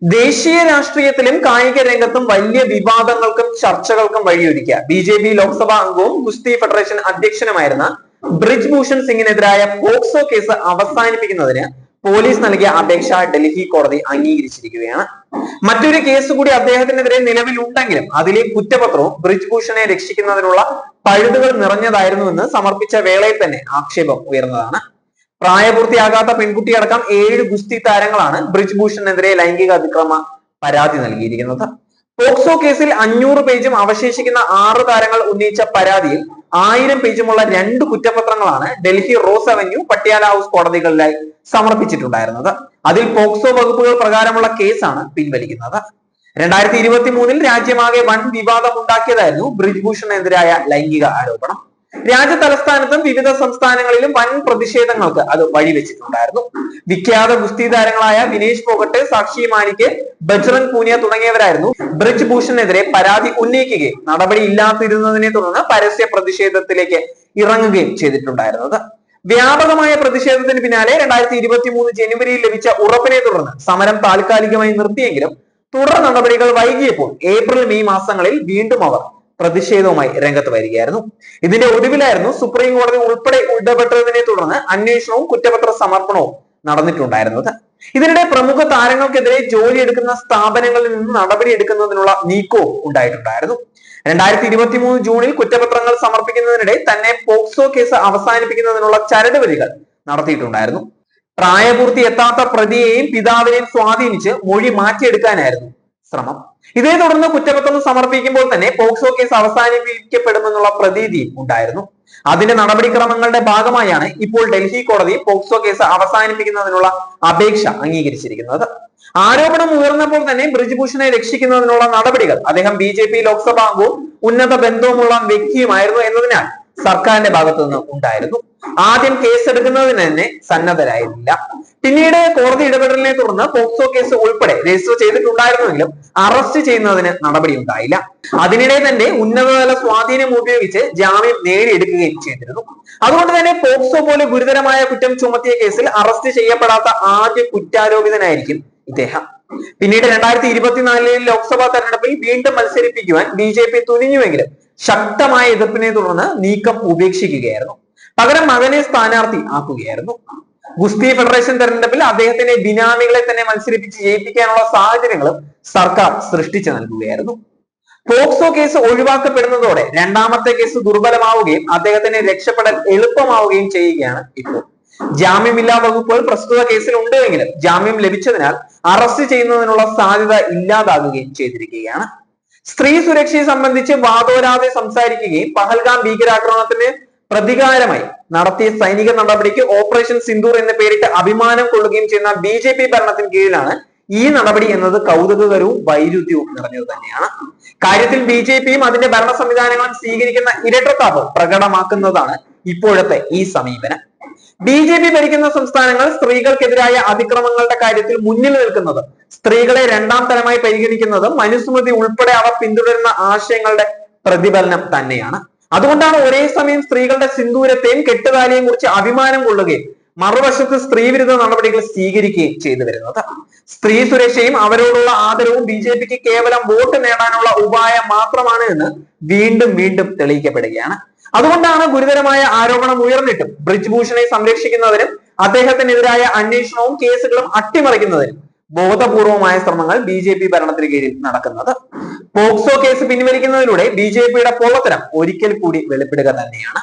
ദേശീയ രാഷ്ട്രീയത്തിലും കായിക രംഗത്തും വലിയ വിവാദങ്ങൾക്കും ചർച്ചകൾക്കും വഴിയൊരുക്കിയ ബി ലോക്സഭാ അംഗവും ഗുസ്തി ഫെഡറേഷൻ അധ്യക്ഷനുമായിരുന്ന ബ്രിജ് ഭൂഷൺ സിംഗിനെതിരായ പോക്സോ കേസ് അവസാനിപ്പിക്കുന്നതിന് പോലീസ് നൽകിയ അപേക്ഷ ഡൽഹി കോടതി അംഗീകരിച്ചിരിക്കുകയാണ്. മറ്റൊരു കേസ് കൂടി അദ്ദേഹത്തിനെതിരെ നിലവിലുണ്ടെങ്കിലും അതിലെ കുറ്റപത്രവും ബ്രിജ് ഭൂഷണെ രക്ഷിക്കുന്നതിനുള്ള പഴുതുകൾ നിറഞ്ഞതായിരുന്നുവെന്ന് സമർപ്പിച്ച വേളയിൽ തന്നെ ആക്ഷേപം ഉയർന്നതാണ്. പ്രായപൂർത്തിയാകാത്ത പെൺകുട്ടിയടക്കം 7 ഗുസ്തി താരങ്ങളാണ് ബ്രിജ് ഭൂഷണെതിരെ ലൈംഗിക അതിക്രമ പരാതി നൽകിയിരിക്കുന്നത്. പോക്സോ കേസിൽ 500 പേജും അവശേഷിക്കുന്ന 6 താരങ്ങൾ ഉന്നയിച്ച പരാതിയിൽ 1000 പേജുമുള്ള 2 കുറ്റപത്രങ്ങളാണ് Delhi Rose Avenue, Patiala House കോടതികളിലായി സമർപ്പിച്ചിട്ടുണ്ടായിരുന്നത്. അതിൽ പോക്സോ വകുപ്പുകൾ പ്രകാരമുള്ള കേസാണ് പിൻവലിക്കുന്നത്. 2023 രാജ്യമാകെ വൻ വിവാദം ഉണ്ടാക്കിയതായിരുന്നു ബ്രിജ് ഭൂഷണെതിരായ ലൈംഗിക ആരോപണം. രാജ്യ തലസ്ഥാനത്തും വിവിധ സംസ്ഥാനങ്ങളിലും വൻ പ്രതിഷേധങ്ങൾക്ക് അത് വഴിവെച്ചിട്ടുണ്ടായിരുന്നു. വിഖ്യാത ഗുസ്തി താരങ്ങളായ വിനേഷ് ഫോഗട്ട്, സാക്ഷി മാലിക്, ബജ്റംഗ് പൂനിയ തുടങ്ങിയവരായിരുന്നു ബ്രിജ് ഭൂഷണെതിരെ പരാതി ഉന്നയിക്കുകയും നടപടി ഇല്ലാതിരുന്നതിനെ തുടർന്ന് പരസ്യ പ്രതിഷേധത്തിലേക്ക് ഇറങ്ങുകയും ചെയ്തിട്ടുണ്ടായിരുന്നത്. വ്യാപകമായ പ്രതിഷേധത്തിന് പിന്നാലെ 2023 ജനുവരിയിൽ ലഭിച്ച ഉറപ്പിനെ തുടർന്ന് സമരം താൽക്കാലികമായി നിർത്തിയെങ്കിലും തുടർ നടപടികൾ വൈകിയപ്പോൾ ഏപ്രിൽ മെയ് മാസങ്ങളിൽ വീണ്ടും അവർ പ്രതിഷേധവുമായി രംഗത്ത് വരികയായിരുന്നു. ഇതിന്റെ ഒടുവിലായിരുന്നു സുപ്രീം കോടതി ഉൾപ്പെടെ ഇടപെട്ടതിനെ തുടർന്ന് അന്വേഷണവും കുറ്റപത്ര സമർപ്പണവും നടന്നിട്ടുണ്ടായിരുന്നത്. ഇതിനിടെ പ്രമുഖ താരങ്ങൾക്കെതിരെ ജോലി എടുക്കുന്ന സ്ഥാപനങ്ങളിൽ നിന്ന് നടപടി എടുക്കുന്നതിനുള്ള നീക്കവും ഉണ്ടായിട്ടുണ്ടായിരുന്നു. 2023 ജൂണിൽ കുറ്റപത്രങ്ങൾ സമർപ്പിക്കുന്നതിനിടെ തന്നെ പോക്സോ കേസ് അവസാനിപ്പിക്കുന്നതിനുള്ള ചരടുവലികൾ നടത്തിയിട്ടുണ്ടായിരുന്നു. പ്രായപൂർത്തി എത്താത്ത പ്രതിയെയും പിതാവിനെയും സ്വാധീനിച്ച് മൊഴി മാറ്റിയെടുക്കാനായിരുന്നു ശ്രമം. ഇതേ തുടർന്ന് കുറ്റപത്രം സമർപ്പിക്കുമ്പോൾ തന്നെ പോക്സോ കേസ് അവസാനിപ്പിക്കപ്പെടുമെന്നുള്ള പ്രതീതി ഉണ്ടായിരുന്നു. അതിന്റെ നടപടിക്രമങ്ങളുടെ ഭാഗമായാണ് ഇപ്പോൾ ഡൽഹി കോടതി പോക്സോ കേസ് അവസാനിപ്പിക്കുന്നതിനുള്ള അപേക്ഷ അംഗീകരിച്ചിരിക്കുന്നത്. ആരോപണം ഉയർന്നപ്പോൾ തന്നെ ബ്രിജ് ഭൂഷണെ രക്ഷിക്കുന്നതിനുള്ള നടപടികൾ അദ്ദേഹം BJP ലോക്സഭാ അംഗവും ഉന്നത ബന്ധവുമുള്ള വ്യക്തിയുമായിരുന്നു എന്നതിനാൽ സർക്കാരിന്റെ ഭാഗത്തു നിന്ന് ഉണ്ടായിരുന്നു. ആദ്യം കേസെടുക്കുന്നതിന് തന്നെ സന്നദ്ധരായിരുന്നില്ല. പിന്നീട് കോടതി ഇടപെടലിനെ തുടർന്ന് പോക്സോ കേസ് ഉൾപ്പെടെ രജിസ്റ്റർ ചെയ്തിട്ടുണ്ടായിരുന്നെങ്കിലും അറസ്റ്റ് ചെയ്യുന്നതിന് നടപടി ഉണ്ടായില്ല. അതിനിടെ തന്നെ ഉന്നതതല സ്വാധീനം ഉപയോഗിച്ച് ജാമ്യം നേടിയെടുക്കുകയും ചെയ്തിരുന്നു. അതുകൊണ്ട് തന്നെ പോക്സോ പോലെ ഗുരുതരമായ കുറ്റം ചുമത്തിയ കേസിൽ അറസ്റ്റ് ചെയ്യപ്പെടാത്ത ആദ്യ കുറ്റാരോപിതനായിരിക്കും ഇദ്ദേഹം. പിന്നീട് 2024 ലോക്സഭാ തെരഞ്ഞെടുപ്പിൽ വീണ്ടും മത്സരിപ്പിക്കുവാൻ BJP തുനിഞ്ഞുവെങ്കിലും ശക്തമായ എതിർപ്പിനെ തുടർന്ന് നീക്കം ഉപേക്ഷിക്കുകയായിരുന്നു. പകരം മകനെ സ്ഥാനാർത്ഥി ആക്കുകയായിരുന്നു. ഗുസ്തി ഫെഡറേഷൻ തെരഞ്ഞെടുപ്പിൽ അദ്ദേഹത്തിന്റെ ബിനാമികളെ തന്നെ മത്സരിപ്പിച്ച് ജയിപ്പിക്കാനുള്ള സാഹചര്യങ്ങളും സർക്കാർ സൃഷ്ടിച്ചു നൽകുകയായിരുന്നു. പോക്സോ കേസ് ഒഴിവാക്കപ്പെടുന്നതോടെ രണ്ടാമത്തെ കേസ് ദുർബലമാവുകയും അദ്ദേഹത്തിന് രക്ഷപ്പെടൽ എളുപ്പമാവുകയും ചെയ്യുകയാണ് ഇപ്പോൾ. ജാമ്യമില്ലാ വകുപ്പുകൾ പ്രസ്തുത കേസിൽ ഉണ്ടെങ്കിലും ജാമ്യം ലഭിച്ചതിനാൽ അറസ്റ്റ് ചെയ്യുന്നതിനുള്ള സാധ്യത ഇല്ലാതാകുകയും ചെയ്തിരിക്കുകയാണ്. സ്ത്രീ സുരക്ഷയെ സംബന്ധിച്ച് വാദോരാതെ സംസാരിക്കുകയും പഹൽഗാം ഭീകരാക്രമണത്തിന് പ്രതികാരമായി നടത്തിയ സൈനിക നടപടിക്ക് ഓപ്പറേഷൻ സിന്ദൂർ എന്ന് പേരിട്ട് അഭിമാനം കൊള്ളുകയും ചെയ്യുന്ന BJP ഭരണത്തിന് കീഴിലാണ് ഈ നടപടി എന്നത് കൗതുകകരവും വൈരുദ്ധ്യവും നിറഞ്ഞത് തന്നെയാണ്. കാര്യത്തിൽ BJPയും അതിന്റെ ഭരണ സംവിധാനങ്ങളും സ്വീകരിക്കുന്ന ഇരട്ടത്താപ്പ് പ്രകടമാക്കുന്നതാണ് ഇപ്പോഴത്തെ ഈ സമീപനം. BJP ഭരിക്കുന്ന സംസ്ഥാനങ്ങൾ സ്ത്രീകൾക്കെതിരായ അതിക്രമങ്ങളുടെ കാര്യത്തിൽ മുന്നിൽ നിൽക്കുന്നതും സ്ത്രീകളെ 2ാം തരമായി പരിഗണിക്കുന്നതും മനുസ്മൃതി ഉൾപ്പെടെ അവർ പിന്തുടരുന്ന ആശയങ്ങളുടെ പ്രതിഫലനം തന്നെയാണ്. അതുകൊണ്ടാണ് ഒരേ സമയം സ്ത്രീകളുടെ സിന്ദൂരത്തെയും കെട്ടുതാലിയെയും കുറിച്ച് അഭിമാനം കൊള്ളുകയും മറുവശത്ത് സ്ത്രീവിരുദ്ധ നടപടികൾ സ്വീകരിക്കുകയും ചെയ്തു വരുന്നത്. സ്ത്രീ സുരക്ഷയും അവരോടുള്ള ആദരവും BJPക്ക് കേവലം വോട്ട് നേടാനുള്ള ഉപായം മാത്രമാണ് എന്ന് വീണ്ടും വീണ്ടും തെളിയിക്കപ്പെടുകയാണ്. അതുകൊണ്ടാണ് ഗുരുതരമായ ആരോപണം ഉയർന്നിട്ടും ബ്രിജ് ഭൂഷണെ സംരക്ഷിക്കുന്നതിനും അദ്ദേഹത്തിനെതിരായ അന്വേഷണവും കേസുകളും അട്ടിമറിക്കുന്നതിനും ബോധപൂർവമായ ശ്രമങ്ങൾ BJP ഭരണത്തിന് കീഴിൽ നടക്കുന്നത്. പോക്സോ കേസ് പിൻവലിക്കുന്നതിലൂടെ BJPയുടെ പൊള്ളത്തരം ഒരിക്കൽ കൂടി വെളിപ്പെടുക തന്നെയാണ്.